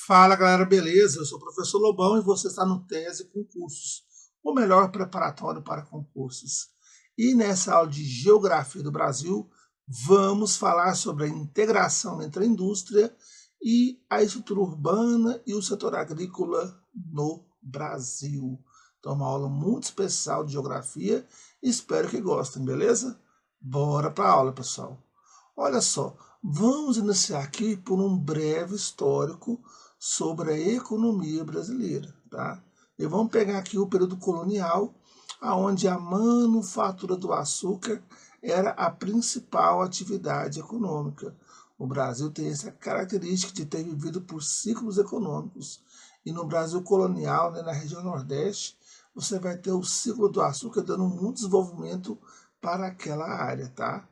Fala galera, beleza? Eu sou o professor Lobão e você está no Tese Concursos, o melhor preparatório para concursos. E nessa aula de Geografia do Brasil, vamos falar sobre a integração entre a indústria e a estrutura urbana e o setor agrícola no Brasil. Então, uma aula muito especial de Geografia e espero que gostem, beleza? Bora para a aula, pessoal. Olha só, vamos iniciar aqui por um breve histórico sobre a economia brasileira, tá? E vamos pegar aqui o período colonial, onde a manufatura do açúcar era a principal atividade econômica. O Brasil tem essa característica de ter vivido por ciclos econômicos. E no Brasil colonial, né, na região Nordeste, você vai ter o ciclo do açúcar dando muito desenvolvimento para aquela área, tá?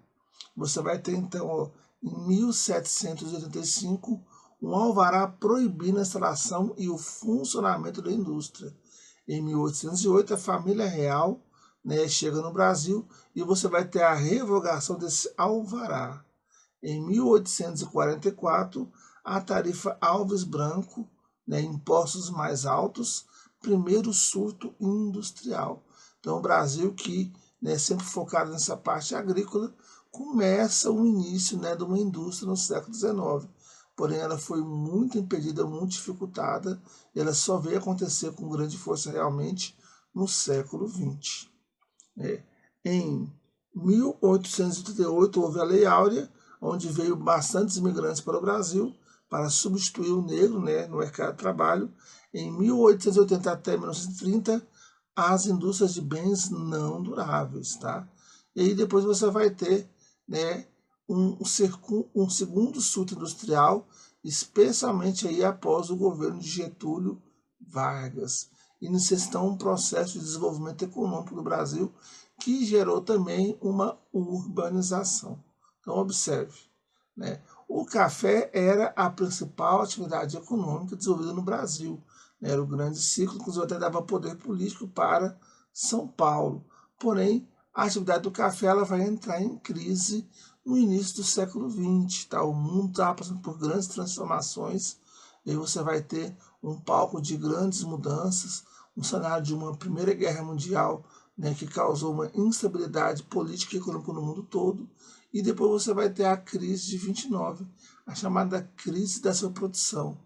Você vai ter, então, ó, em 1785, um alvará proibindo a instalação e o funcionamento da indústria. Em 1808, a família real, né, chega no Brasil e você vai ter a revogação desse alvará. Em 1844, a tarifa Alves Branco, né, impostos mais altos, primeiro surto industrial. Então, o Brasil, que, né, sempre focado nessa parte agrícola, começa o início, né, de uma indústria no século XIX. Porém, ela foi muito impedida, muito dificultada, e ela só veio acontecer com grande força realmente no século XX. Em 1838 houve a Lei Áurea, onde veio bastantes imigrantes para o Brasil para substituir o negro, né, no mercado de trabalho. Em 1880 até 1930, as indústrias de bens não duráveis, tá? E aí depois você vai ter, né, um segundo surto industrial, especialmente aí após o governo de Getúlio Vargas, e necessitam um processo de desenvolvimento econômico do Brasil que gerou também uma urbanização. Então observe, né? O café era a principal atividade econômica desenvolvida no Brasil. Era o grande ciclo, inclusive até dava poder político para São Paulo. Porém, a atividade do café ela vai entrar em crise no início do século XX. Tá? O mundo está passando por grandes transformações e você vai ter um palco de grandes mudanças, um cenário de uma Primeira Guerra Mundial, né, que causou uma instabilidade política e econômica no mundo todo. E depois você vai ter a crise de 29, a chamada crise da superprodução.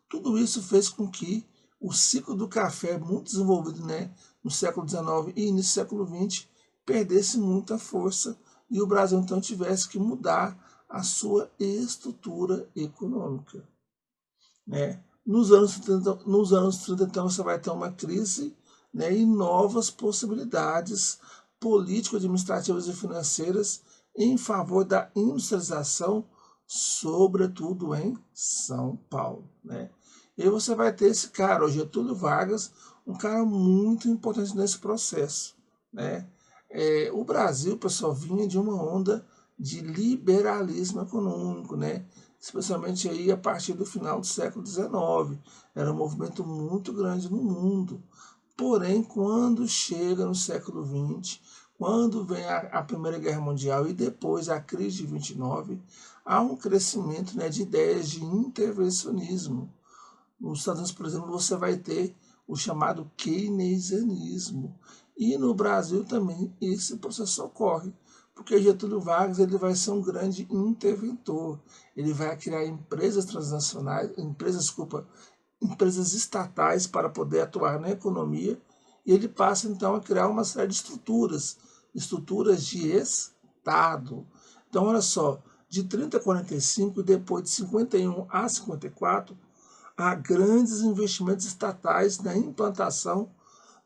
Tudo isso fez com que o ciclo do café, muito desenvolvido, né, no século XIX e início do século XX, perdesse muita força e o Brasil então tivesse que mudar a sua estrutura econômica. Né? Nos anos 30 então, você vai ter uma crise, né, e novas possibilidades político-administrativas e financeiras em favor da industrialização, sobretudo em São Paulo. Né? E aí você vai ter esse cara, o Getúlio Vargas, um cara muito importante nesse processo. Né? O Brasil, pessoal, vinha de uma onda de liberalismo econômico, né? Especialmente aí a partir do final do século XIX. Era um movimento muito grande no mundo. Porém, quando chega no século XX, quando vem a Primeira Guerra Mundial e depois a crise de 29, há um crescimento, né, de ideias de intervencionismo. Nos Estados Unidos, por exemplo, você vai ter o chamado keynesianismo. E no Brasil também esse processo ocorre, porque Getúlio Vargas ele vai ser um grande interventor. Ele vai criar empresas transnacionais, empresas estatais para poder atuar na economia, e ele passa então a criar uma série de estruturas de Estado. Então, olha só, de 30 a 45 e depois de 51 a 54, há grandes investimentos estatais na implantação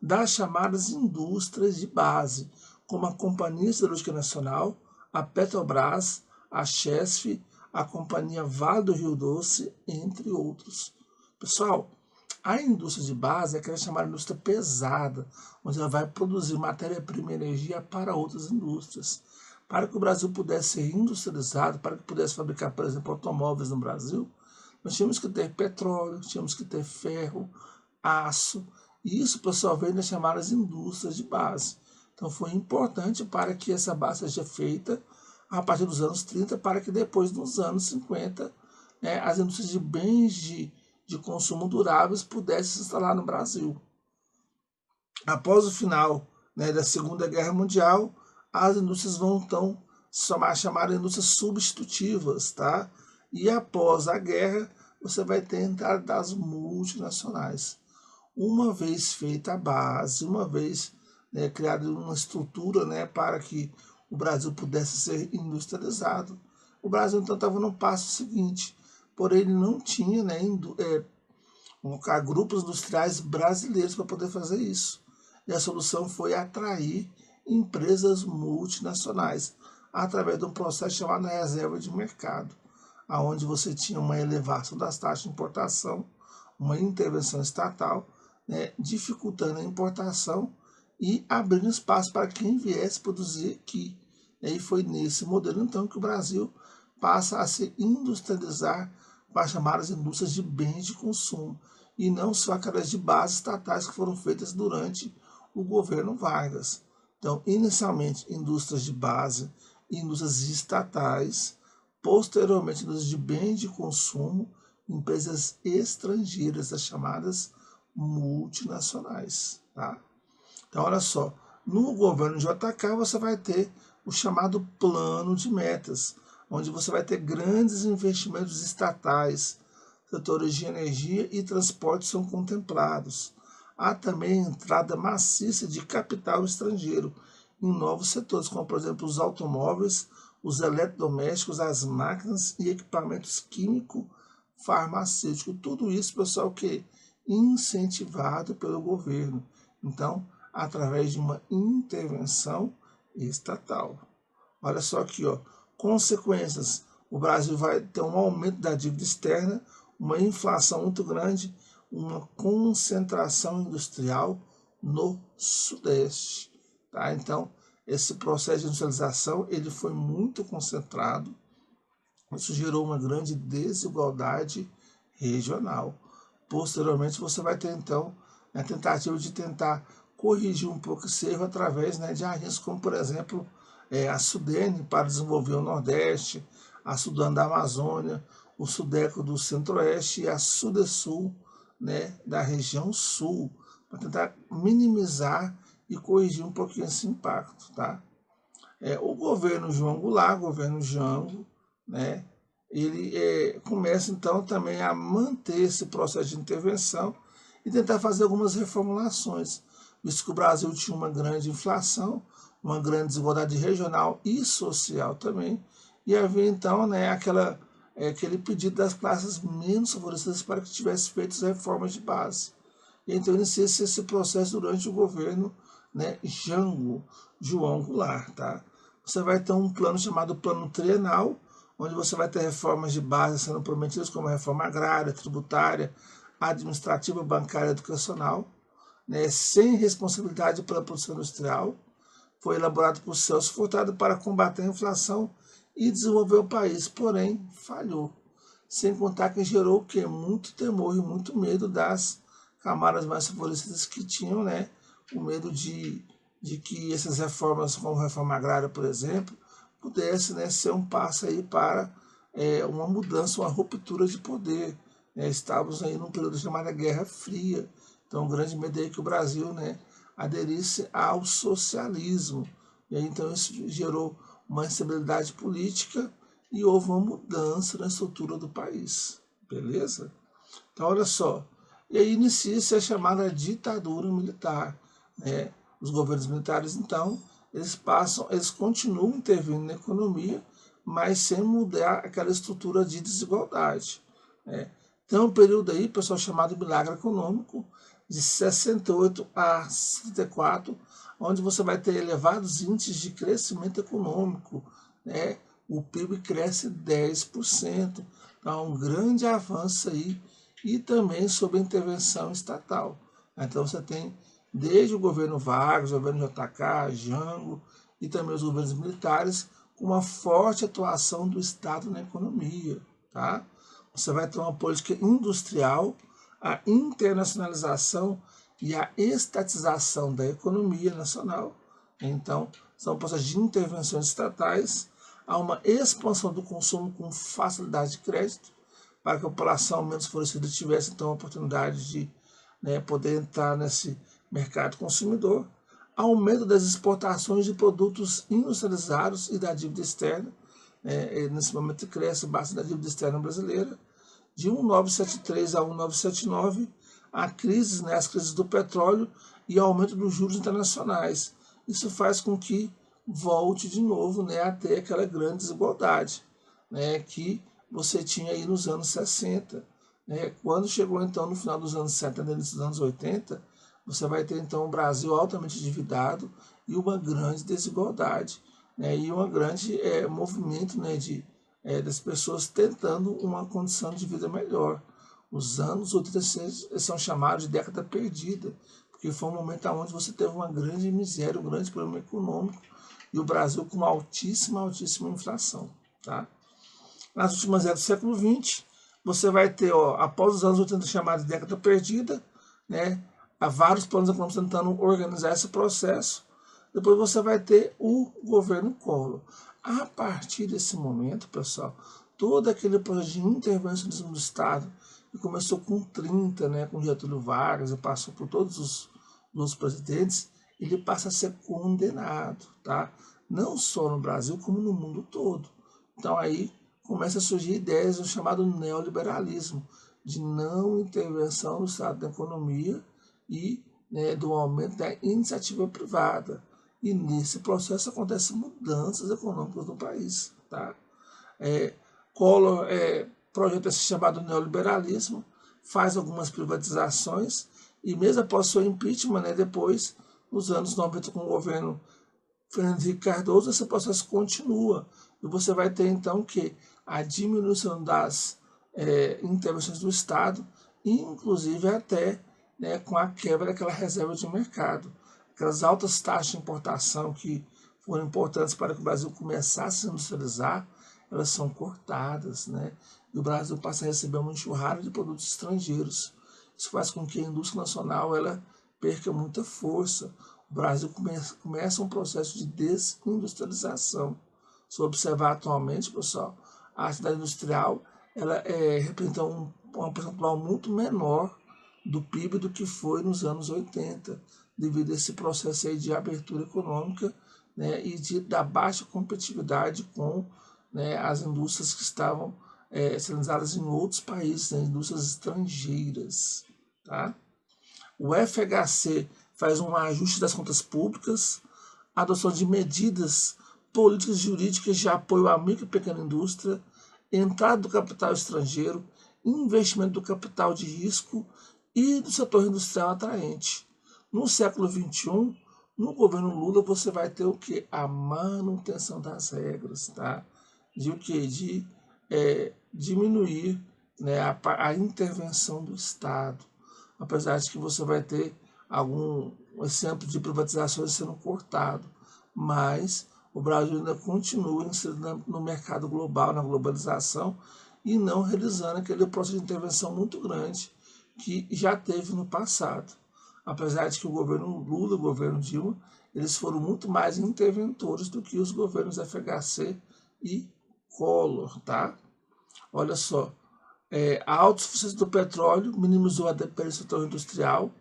das chamadas indústrias de base, como a Companhia Siderúrgica Nacional, a Petrobras, a Chesf, a Companhia Vale do Rio Doce, entre outros. Pessoal, a indústria de base é aquela chamada indústria pesada, onde ela vai produzir matéria-prima e energia para outras indústrias. Para que o Brasil pudesse ser industrializado, para que pudesse fabricar, por exemplo, automóveis no Brasil, nós tínhamos que ter petróleo, tínhamos que ter ferro, aço, e isso, pessoal, vem das chamadas indústrias de base. Então foi importante para que essa base seja feita a partir dos anos 30, para que depois, nos anos 50, né, as indústrias de bens de de consumo duráveis pudesse se instalar no Brasil. Após o final, né, da Segunda Guerra Mundial, as indústrias vão então chamar indústrias substitutivas, tá? E após a guerra, você vai ter a entrada das multinacionais. Uma vez feita a base, uma vez, né, criada uma estrutura, né, para que o Brasil pudesse ser industrializado, o Brasil então estava no passo seguinte, porém ele não tinha, né, grupos industriais brasileiros para poder fazer isso. E a solução foi atrair empresas multinacionais através de um processo chamado reserva de mercado, aonde você tinha uma elevação das taxas de importação, uma intervenção estatal, né, dificultando a importação e abrindo espaço para quem viesse produzir aqui. E foi nesse modelo, então, que o Brasil passa a se industrializar para chamar as indústrias de bens de consumo, e não só aquelas de bases estatais que foram feitas durante o governo Vargas. Então, inicialmente, indústrias de base, indústrias estatais, posteriormente, indústrias de bens de consumo, empresas estrangeiras, as chamadas multinacionais. Tá? Então, olha só, no governo JK você vai ter o chamado plano de metas, onde você vai ter grandes investimentos estatais, setores de energia e transporte são contemplados. Há também entrada maciça de capital estrangeiro em novos setores, como por exemplo os automóveis, os eletrodomésticos, as máquinas e equipamentos químico-farmacêuticos. Tudo isso, pessoal, que incentivado pelo governo. Então, através de uma intervenção estatal. Olha só aqui, ó, consequências. O Brasil vai ter um aumento da dívida externa, uma inflação muito grande, uma concentração industrial no Sudeste. Tá? Então, esse processo de industrialização ele foi muito concentrado, isso gerou uma grande desigualdade regional. Posteriormente, você vai ter, então, a tentativa de tentar corrigir um pouco esse erro através, né, de agências como, por exemplo, a Sudene para desenvolver o Nordeste, a Sudan da Amazônia, o Sudeco do Centro-Oeste e a Sudesul, né, da região Sul, para tentar minimizar e corrigir um pouquinho esse impacto. Tá? O governo João Goulart, governo Jango, né, ele começa então também a manter esse processo de intervenção e tentar fazer algumas reformulações, visto que o Brasil tinha uma grande inflação, uma grande desigualdade regional e social também, e havia então, né, aquele pedido das classes menos favorecidas para que tivesse feito as reformas de base. E então inicia-se esse processo durante o governo, né, Jango, João Goulart. Tá? Você vai ter um plano chamado Plano Trienal, onde você vai ter reformas de base sendo prometidas, como a reforma agrária, tributária, administrativa, bancária e educacional, né, sem responsabilidade pela produção industrial. Foi elaborado por Celso Furtado para combater a inflação e desenvolver o país, porém falhou. Sem contar que gerou o quê? Muito temor e muito medo das camadas mais favorecidas que tinham, né, o medo de que essas reformas, como a reforma agrária, por exemplo, pudesse, né, ser um passo aí para uma mudança, uma ruptura de poder. Estávamos aí num período chamado Guerra Fria, então o grande medo é que o Brasil, né, aderisse ao socialismo. E aí, então isso gerou uma instabilidade política e houve uma mudança na estrutura do país. Beleza? Então, olha só. E aí inicia-se a chamada ditadura militar. Né? Os governos militares, então, eles continuam intervindo na economia, mas sem mudar aquela estrutura de desigualdade. Né? Então, um período aí, pessoal, chamado milagre econômico, de 68 a 74, onde você vai ter elevados índices de crescimento econômico. Né? O PIB cresce 10%, então um grande avanço aí, e também sob a intervenção estatal. Então você tem desde o governo Vargas, o governo JK, Jango e também os governos militares, com uma forte atuação do Estado na economia. Tá? Você vai ter uma política industrial, a internacionalização e a estatização da economia nacional. Então, são processos de intervenções estatais, há uma expansão do consumo com facilidade de crédito, para que a população menos favorecida tivesse então a oportunidade de, né, poder entrar nesse mercado consumidor, aumento das exportações de produtos industrializados e da dívida externa, né, nesse momento cresce bastante a dívida externa brasileira, de 1973 a 1979, a crise, né, as crises do petróleo e aumento dos juros internacionais. Isso faz com que volte de novo, né, a ter aquela grande desigualdade, né, que você tinha aí nos anos 60. Né? Quando chegou então no final dos anos 70, início dos anos 80, você vai ter então um Brasil altamente endividado e uma grande desigualdade, né, e um grande movimento, né, das pessoas tentando uma condição de vida melhor. Os anos 80 são chamados de década perdida, porque foi um momento onde você teve uma grande miséria, um grande problema econômico, e o Brasil com uma altíssima inflação. Tá? Nas últimas décadas do século XX, você vai ter, após os anos 80 chamada de década perdida, né, há vários planos econômicos tentando organizar esse processo. Depois você vai ter o governo Collor. A partir desse momento, pessoal, todo aquele projeto de intervencionismo do Estado, que começou com 30, né, com Getúlio Vargas, e passou por todos os presidentes, ele passa a ser condenado, tá? Não só no Brasil, como no mundo todo. Então aí começa a surgir ideias do chamado neoliberalismo, de não intervenção do Estado na economia e, né, do aumento da iniciativa privada. E nesse processo acontecem mudanças econômicas no país. Tá? Collor projeta esse chamado neoliberalismo, faz algumas privatizações e mesmo após seu impeachment, né, depois, nos anos 90, com o governo Fernando Henrique Cardoso, esse processo continua. E você vai ter então que a diminuição das intervenções do Estado, inclusive até, né, com a quebra daquela reserva de mercado. Aquelas altas taxas de importação que foram importantes para que o Brasil começasse a se industrializar, elas são cortadas, né? E o Brasil passa a receber uma enxurrada de produtos estrangeiros. Isso faz com que a indústria nacional ela perca muita força. O Brasil começa um processo de desindustrialização. Se observar atualmente, pessoal, a atividade industrial ela representa uma percentual muito menor do PIB do que foi nos anos 80, devido a esse processo aí de abertura econômica, né, e da baixa competitividade com, né, as indústrias que estavam centralizadas em outros países, né, indústrias estrangeiras. Tá? O FHC faz um ajuste das contas públicas, adoção de medidas políticas jurídicas de apoio à micro e pequena indústria, entrada do capital estrangeiro, investimento do capital de risco e do setor industrial atraente. No século XXI, no governo Lula, você vai ter o que? A manutenção das regras, tá? De o que? De diminuir, né, a intervenção do Estado. Apesar de que você vai ter algum exemplo de privatizações sendo cortado, mas o Brasil ainda continua inserido no mercado global, na globalização, e não realizando aquele processo de intervenção muito grande que já teve no passado. Apesar de que o governo Lula, o governo Dilma, eles foram muito mais interventores do que os governos FHC e Collor, tá? Olha só, a autossuficiência do petróleo minimizou a dependência do setor industrial,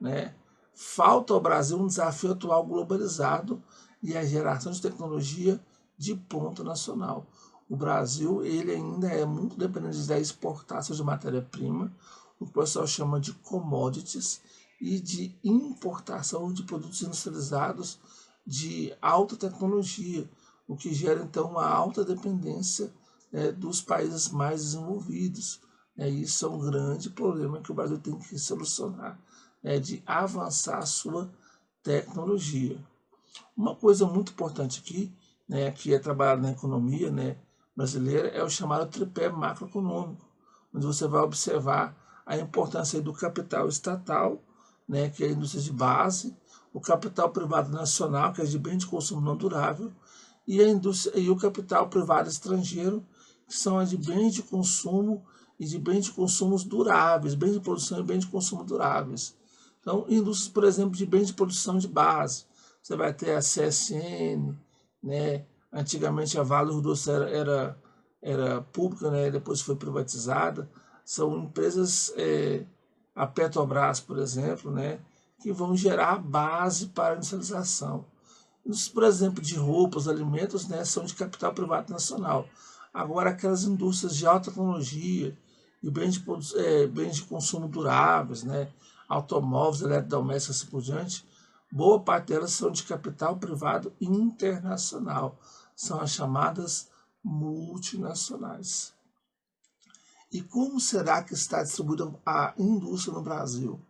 né? Falta ao Brasil um desafio atual globalizado e a geração de tecnologia de ponta nacional. O Brasil ele ainda é muito dependente da exportação de matéria-prima, o que o pessoal chama de commodities, e de importação de produtos industrializados de alta tecnologia, o que gera então uma alta dependência dos países mais desenvolvidos. Isso é um grande problema que o Brasil tem que solucionar, de avançar a sua tecnologia. Uma coisa muito importante aqui, né, que é trabalhado na economia, né, brasileira, é o chamado tripé macroeconômico, onde você vai observar a importância do capital estatal, né, que é a indústria de base, o capital privado nacional, que é de bem de consumo não durável, e a indústria e o capital privado estrangeiro, que são as de bens de consumo e de bens de consumos duráveis, bens de produção e bens de consumo duráveis. Então, indústrias, por exemplo, de bens de produção de base, você vai ter a CSN, né? Antigamente a Vale Rodocera era era pública, né, depois foi privatizada. São empresas, a Petrobras, por exemplo, né, que vão gerar a base para a industrialização. Por exemplo, de roupas, alimentos, né, são de capital privado nacional. Agora, aquelas indústrias de alta tecnologia e bens de consumo duráveis, né, automóveis, eletrodomésticos e assim por diante, boa parte delas são de capital privado internacional. São as chamadas multinacionais. E como será que está distribuída a indústria no Brasil?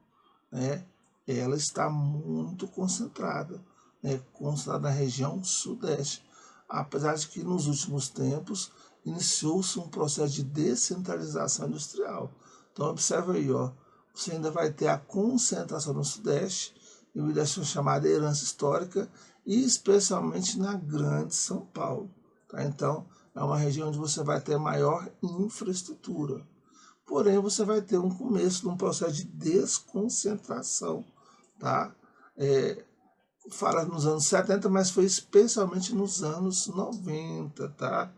Né? Ela está muito concentrada, né? Concentrada na região sudeste. Apesar de que nos últimos tempos iniciou-se um processo de descentralização industrial. Então observa aí, ó, você ainda vai ter a concentração no sudeste, devido à chamada herança histórica, e especialmente na grande São Paulo. Tá? Então é uma região onde você vai ter maior infraestrutura. Porém, você vai ter um começo de um processo de desconcentração, tá? Fala nos anos 70, mas foi especialmente nos anos 90, tá?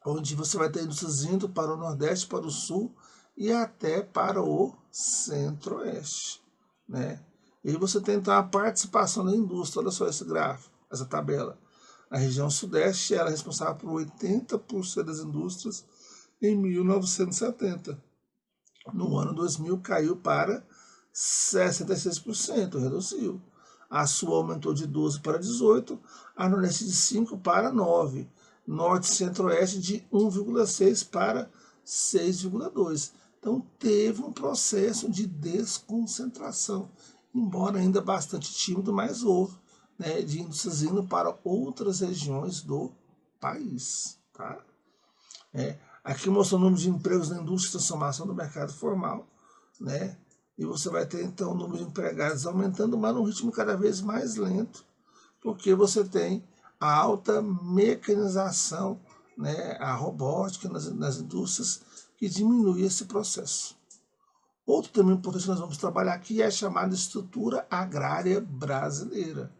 Onde você vai ter indústrias indo para o Nordeste, para o Sul e até para o Centro-Oeste, né? E aí você tem então a participação da indústria, olha só esse gráfico, essa tabela. A região Sudeste ela é responsável por 80% das indústrias em 1970. No ano 2000 caiu para 66%, reduziu. A Sul aumentou de 12 para 18, a Nordeste de 5 para 9, Norte e Centro-Oeste de 1,6 para 6,2. Então teve um processo de desconcentração, embora ainda bastante tímido, mas houve, né, de indústrias indo para outras regiões do país. Tá? Aqui mostrando o número de empregos na indústria de transformação do mercado formal, né? E você vai ter então o número de empregados aumentando, mas num ritmo cada vez mais lento, porque você tem a alta mecanização, né, a robótica nas indústrias, que diminui esse processo. Outro tema importante que nós vamos trabalhar aqui é a chamada estrutura agrária brasileira.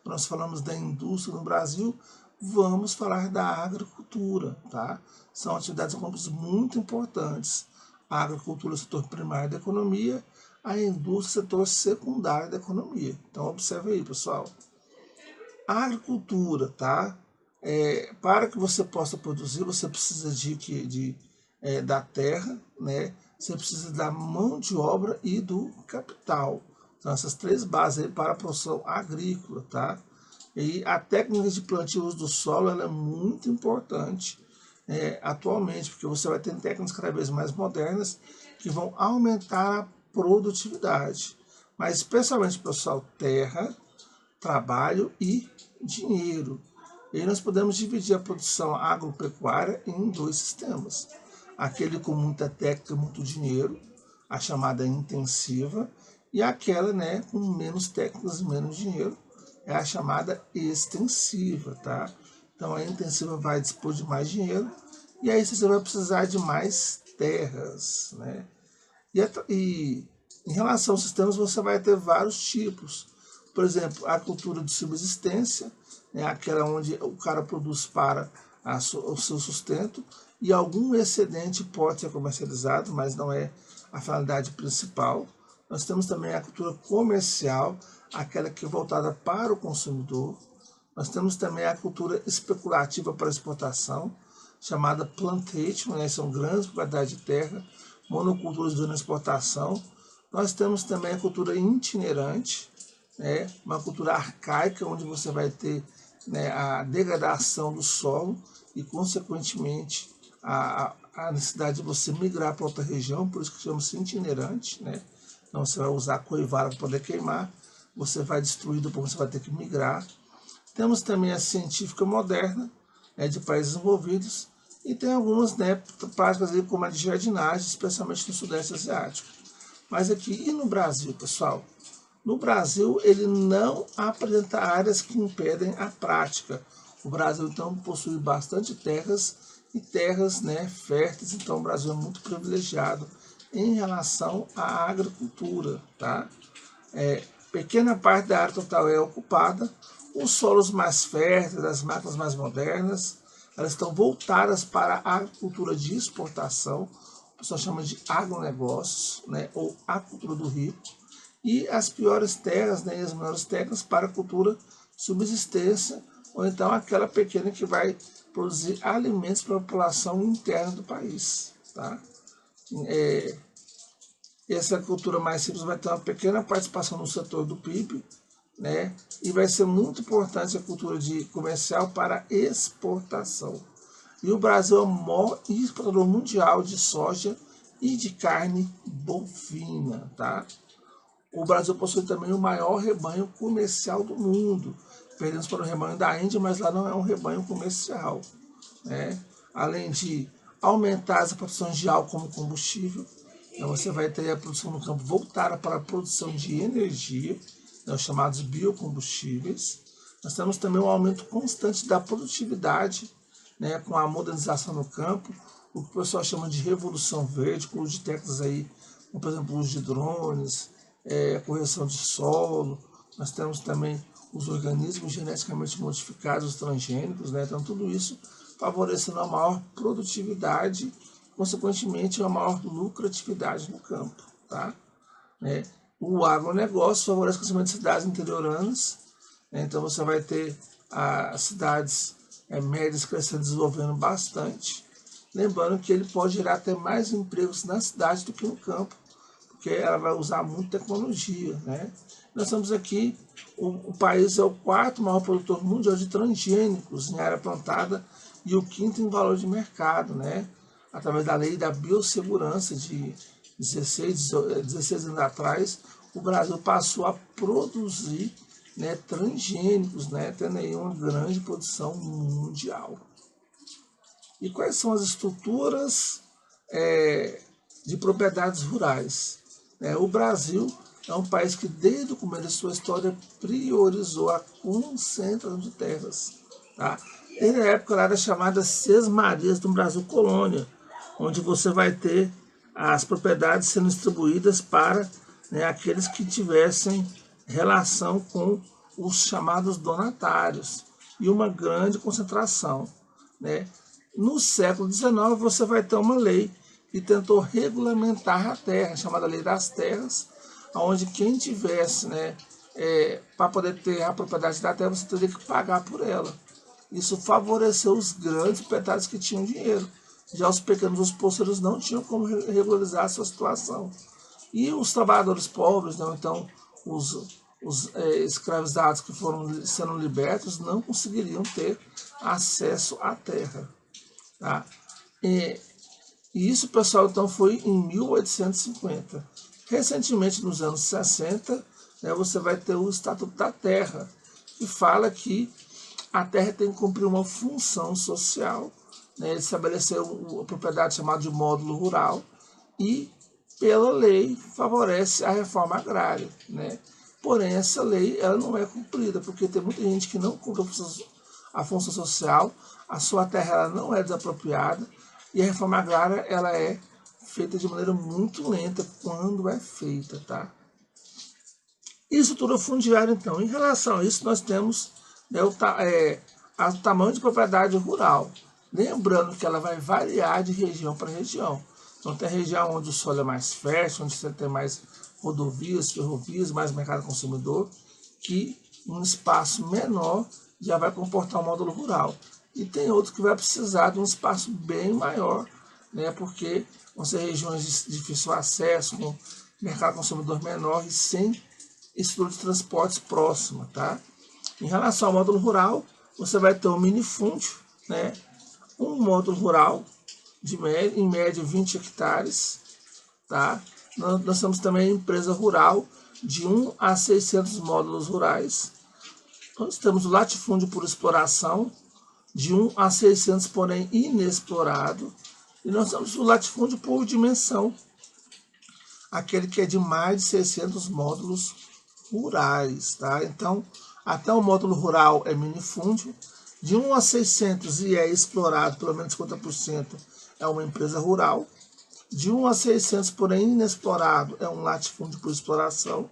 Nós falamos da indústria no Brasil, vamos falar da agricultura, tá? São atividades econômicas muito importantes. A agricultura é o setor primário da economia, a indústria é o setor secundário da economia. Então observe aí, pessoal. A agricultura, tá? Para que você possa produzir, você precisa da terra, né? Você precisa da mão de obra e do capital. Então essas três bases aí para a produção agrícola, tá? E a técnica de plantio e uso do solo ela é muito importante atualmente, porque você vai ter técnicas cada vez mais modernas que vão aumentar a produtividade. Mas especialmente, pessoal, terra, trabalho e dinheiro. E aí nós podemos dividir a produção agropecuária em dois sistemas. Aquele com muita técnica, muito dinheiro, a chamada intensiva, e aquela, né, com menos técnicas e menos dinheiro, é a chamada extensiva, tá? Então a intensiva vai dispor de mais dinheiro e aí você vai precisar de mais terras, né? E em relação aos sistemas você vai ter vários tipos. Por exemplo, a agricultura de subsistência, é aquela onde o cara produz para o seu sustento e algum excedente pode ser comercializado, mas não é a finalidade principal. Nós temos também a agricultura comercial, aquela que é voltada para o consumidor. Nós temos também a agricultura especulativa para exportação, chamada plantation, né? São grandes propriedades de terra, monoculturas de exportação. Nós temos também a cultura itinerante, né? Uma cultura arcaica, onde você vai ter, né, a degradação do solo e, consequentemente, a necessidade de você migrar para outra região, por isso que chama-se itinerante, né? Então você vai usar a coivara para poder queimar, você vai destruir, depois você vai ter que migrar. Temos também a científica moderna, né, de países desenvolvidos, e tem algumas, né, práticas aí, como a de jardinagem, especialmente no Sudeste Asiático. Mas aqui, e no Brasil, pessoal? No Brasil, ele não apresenta áreas que impedem a prática. O Brasil, então, possui bastante terras e terras, né, férteis, então o Brasil é muito privilegiado em relação à agricultura, tá? Pequena parte da área total é ocupada, os solos mais férteis, as máquinas mais modernas, elas estão voltadas para a cultura de exportação, o pessoal chama de agronegócios, né, ou a cultura do rico, e as piores terras, né, e as menores terras para a cultura subsistência, ou então aquela pequena que vai produzir alimentos para a população interna do país. Tá? Essa cultura mais simples vai ter uma pequena participação no setor do PIB, né? E vai ser muito importante a cultura de comercial para exportação. E o Brasil é o maior exportador mundial de soja e de carne bovina. Tá? O Brasil possui também o maior rebanho comercial do mundo. Perdemos para o rebanho da Índia, mas lá não é um rebanho comercial. Né? Além de aumentar as produções de álcool como combustível, então você vai ter a produção no campo voltada para a produção de energia, né, os chamados biocombustíveis. Nós temos também um aumento constante da produtividade, né, com a modernização no campo, o que o pessoal chama de revolução verde, com o uso de técnicas aí, como, por exemplo, o uso de drones, correção de solo. Nós temos também os organismos geneticamente modificados, os transgênicos, né? Então tudo isso favorecendo a maior produtividade, consequentemente a maior lucratividade no campo. Tá? O agronegócio favorece o crescimento de cidades interioranas, né? Então você vai ter as cidades médias crescendo, desenvolvendo bastante. Lembrando que ele pode gerar até mais empregos na cidade do que no campo, porque ela vai usar muita tecnologia. Né? Nós estamos aqui, o país é o quarto maior produtor mundial de transgênicos em área plantada e o quinto em valor de mercado, né? Através da lei da biossegurança de 16 anos atrás, o Brasil passou a produzir, né, transgênicos, né, tendo aí uma grande produção mundial. E quais são as estruturas de propriedades rurais? O Brasil é um país que, desde o começo da sua história, priorizou a concentração de terras. Tá? Desde a época lá era chamada Sesmarias do Brasil Colônia, onde você vai ter as propriedades sendo distribuídas para, né, aqueles que tivessem relação com os chamados donatários, e uma grande concentração. Né? No século XIX você vai ter uma lei que tentou regulamentar a terra, chamada Lei das Terras, onde quem tivesse, né, para poder ter a propriedade da terra, você teria que pagar por ela. Isso favoreceu os grandes proprietários que tinham dinheiro. Já os pequenos, os poceiros, não tinham como regularizar a sua situação. E os trabalhadores pobres, né, então os escravizados que foram sendo libertos, não conseguiriam ter acesso à terra. Tá? E isso, pessoal, então foi em 1850. Recentemente, nos anos 60, né, você vai ter o Estatuto da Terra, que fala que a terra tem que cumprir uma função social, né, estabelecer a propriedade chamada de módulo rural e, pela lei, favorece a reforma agrária. Né? Porém, essa lei ela não é cumprida, porque tem muita gente que não cumpre a função social, a sua terra ela não é desapropriada, e a reforma agrária ela é feita de maneira muito lenta quando é feita. Tá? E estrutura fundiária, então. Em relação a isso, nós temos, né, o tamanho de propriedade rural. Lembrando que ela vai variar de região para região. Então tem região onde o solo é mais fértil, onde você tem mais rodovias, ferrovias, mais mercado consumidor, que um espaço menor já vai comportar um módulo rural. E tem outro que vai precisar de um espaço bem maior, né, porque vão ser regiões de difícil acesso, com mercado consumidor menor e sem estrutura de transportes próxima. Tá? Em relação ao módulo rural, você vai ter um minifúndio, né, um módulo rural de em média 20 hectares. Tá? Nós temos também a empresa rural de 1 a 600 módulos rurais. Nós temos o latifúndio por exploração, de 1 a 600, porém inexplorado. E nós temos o latifúndio por dimensão, aquele que é de mais de 600 módulos rurais. Tá? Então, até o módulo rural é minifúndio, de 1 a 600 e é explorado, pelo menos 50%, é uma empresa rural. De 1 a 600, porém inexplorado, é um latifúndio por exploração.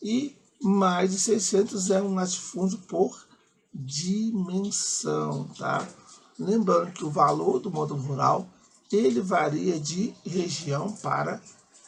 E mais de 600 é um latifúndio por dimensão. Tá? Lembrando que o valor do módulo rural, ele varia de região para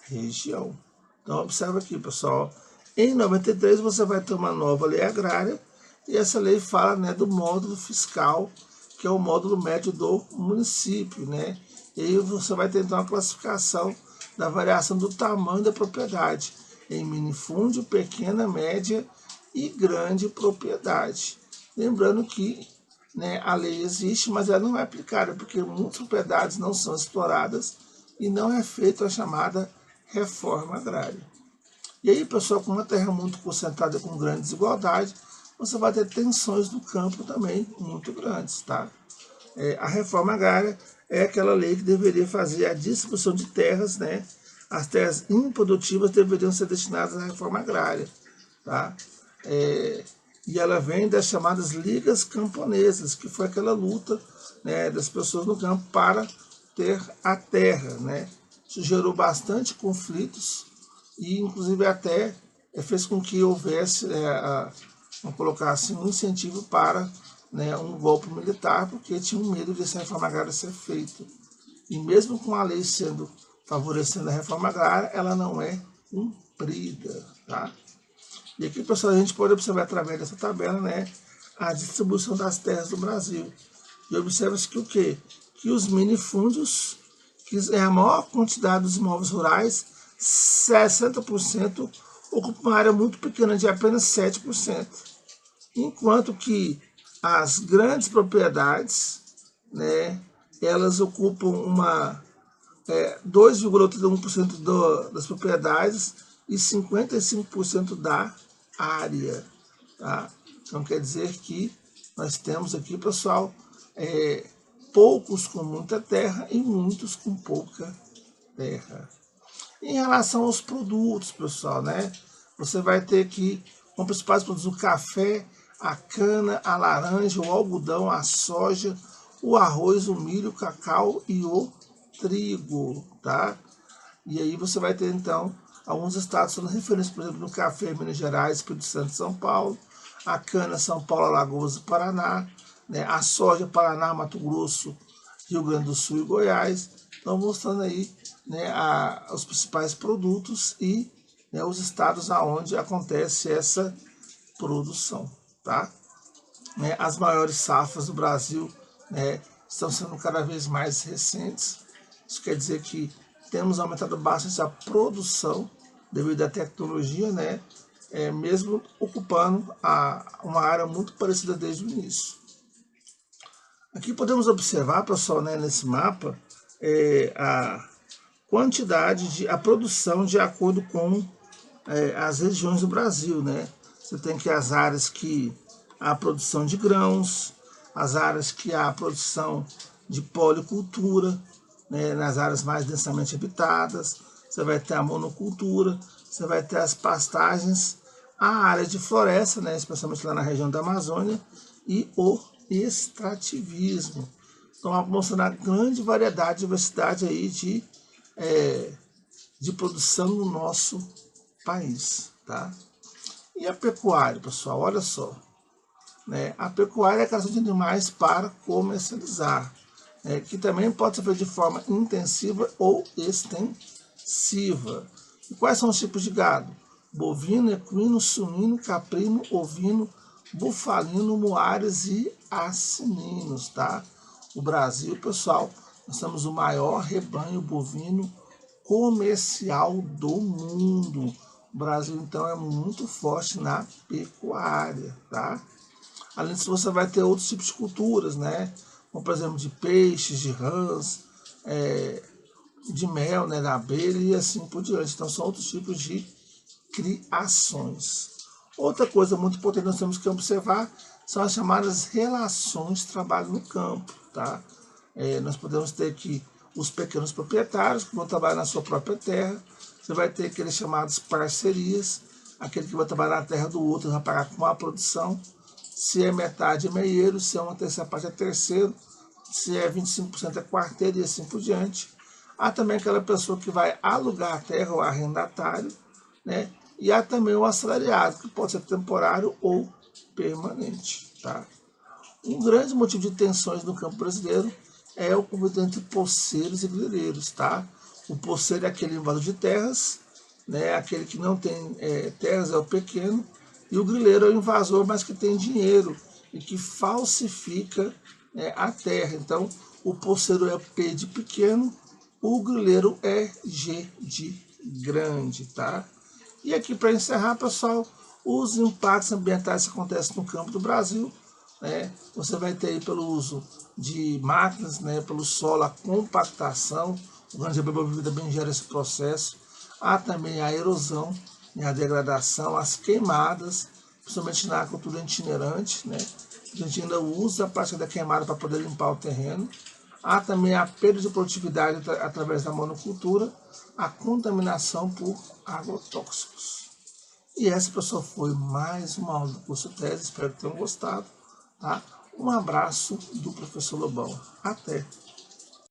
região. Então, observa aqui, pessoal. Em 93, você vai ter uma nova lei agrária, e essa lei fala, né, do módulo fiscal, que é o módulo médio do município, né? E aí você vai ter, então, a classificação da variação do tamanho da propriedade em minifúndio, pequena, média e grande propriedade. Lembrando que, né, a lei existe, mas ela não é aplicada, porque muitas propriedades não são exploradas e não é feita a chamada reforma agrária. E aí, pessoal, com uma terra muito concentrada com grande desigualdade, você vai ter tensões do campo também muito grandes, tá? A reforma agrária é aquela lei que deveria fazer a distribuição de terras, né? As terras improdutivas deveriam ser destinadas à reforma agrária, tá? E ela vem das chamadas ligas camponesas, que foi aquela luta, né, das pessoas no campo para ter a terra, né? Isso gerou bastante conflitos e, inclusive, até fez com que houvesse, vamos colocar assim, um incentivo para, né, um golpe militar, porque tinham medo dessa reforma agrária ser feita. E mesmo com a lei sendo favorecendo a reforma agrária, ela não é cumprida, tá? E aqui, pessoal, a gente pode observar através dessa tabela, né, a distribuição das terras do Brasil. E observa-se que o quê? Que os minifúndios, que é a maior quantidade dos imóveis rurais, 60% ocupam uma área muito pequena, de apenas 7%. Enquanto que as grandes propriedades, né, elas ocupam 2,81% das propriedades e 55% da área. Tá? Então quer dizer que nós temos aqui, pessoal, poucos com muita terra e muitos com pouca terra. Em relação aos produtos, pessoal, né? Você vai ter aqui como principais produtos o café, a cana, a laranja, o algodão, a soja, o arroz, o milho, o cacau e o trigo, tá? E aí você vai ter, então, alguns estados sendo referência, por exemplo, no café, Minas Gerais, Espírito Santo, São Paulo, a cana, São Paulo, Alagoas e Paraná, né? A soja, Paraná, Mato Grosso, Rio Grande do Sul e Goiás. Então, mostrando aí, né, os principais produtos e, né, os estados aonde acontece essa produção, tá? As maiores safras do Brasil, né, estão sendo cada vez mais recentes. Isso quer dizer que temos aumentado bastante a produção devido à tecnologia, né, mesmo ocupando uma área muito parecida desde o início. Aqui podemos observar, pessoal, né, nesse mapa, a quantidade a produção de acordo com as regiões do Brasil, né? Você tem aqui as áreas que há produção de grãos, as áreas que há produção de policultura, né, nas áreas mais densamente habitadas, você vai ter a monocultura, você vai ter as pastagens, a área de floresta, né, especialmente lá na região da Amazônia, e o extrativismo. Então, mostrando a grande variedade, diversidade aí de produção no nosso país, tá? E a pecuária, pessoal, olha só, né? A pecuária é a criação de animais para comercializar, né? Que também pode ser feita de forma intensiva ou extensiva. E quais são os tipos de gado? Bovino, equino, suíno, caprino, ovino, bufalino, muares e assininos, tá? O Brasil, pessoal, nós temos o maior rebanho bovino comercial do mundo. O Brasil, então, é muito forte na pecuária, tá? Além disso, você vai ter outros tipos de culturas, né? Como, por exemplo, de peixes, de rãs, de mel, né, da abelha e assim por diante. Então, são outros tipos de criações. Outra coisa muito importante que nós temos que observar são as chamadas relações de trabalho no campo, tá? Nós podemos ter aqui os pequenos proprietários que vão trabalhar na sua própria terra. Você vai ter aqueles chamados parcerias, aquele que vai trabalhar na terra do outro, vai pagar com a produção. Se é metade é meieiro, se é uma terceira parte é terceiro, se é 25% é quarteiro e assim por diante. Há também aquela pessoa que vai alugar a terra, o arrendatário, né? E há também o assalariado, que pode ser temporário ou permanente, tá? Um grande motivo de tensões no campo brasileiro é o conflito entre poceiros e grileiros, tá? O poceiro é aquele invasor de terras, né? Aquele que não tem terras é o pequeno, e o grileiro é o invasor, mas que tem dinheiro e que falsifica a terra. Então, o poceiro é P de pequeno, o grileiro é G de grande, tá? E aqui para encerrar, pessoal, os impactos ambientais que acontecem no campo do Brasil, né? Você vai ter aí pelo uso de máquinas, né? Pelo solo, a compactação, o grande abrevio também gera esse processo. Há também a erosão, né? A degradação, as queimadas, principalmente na agricultura itinerante, né? A gente ainda usa a prática da queimada para poder limpar o terreno. Há também a perda de produtividade através da monocultura, a contaminação por agrotóxicos. E essa, pessoal, foi mais uma aula do curso Tese. Espero que tenham gostado. Tá? Um abraço do professor Lobão. Até!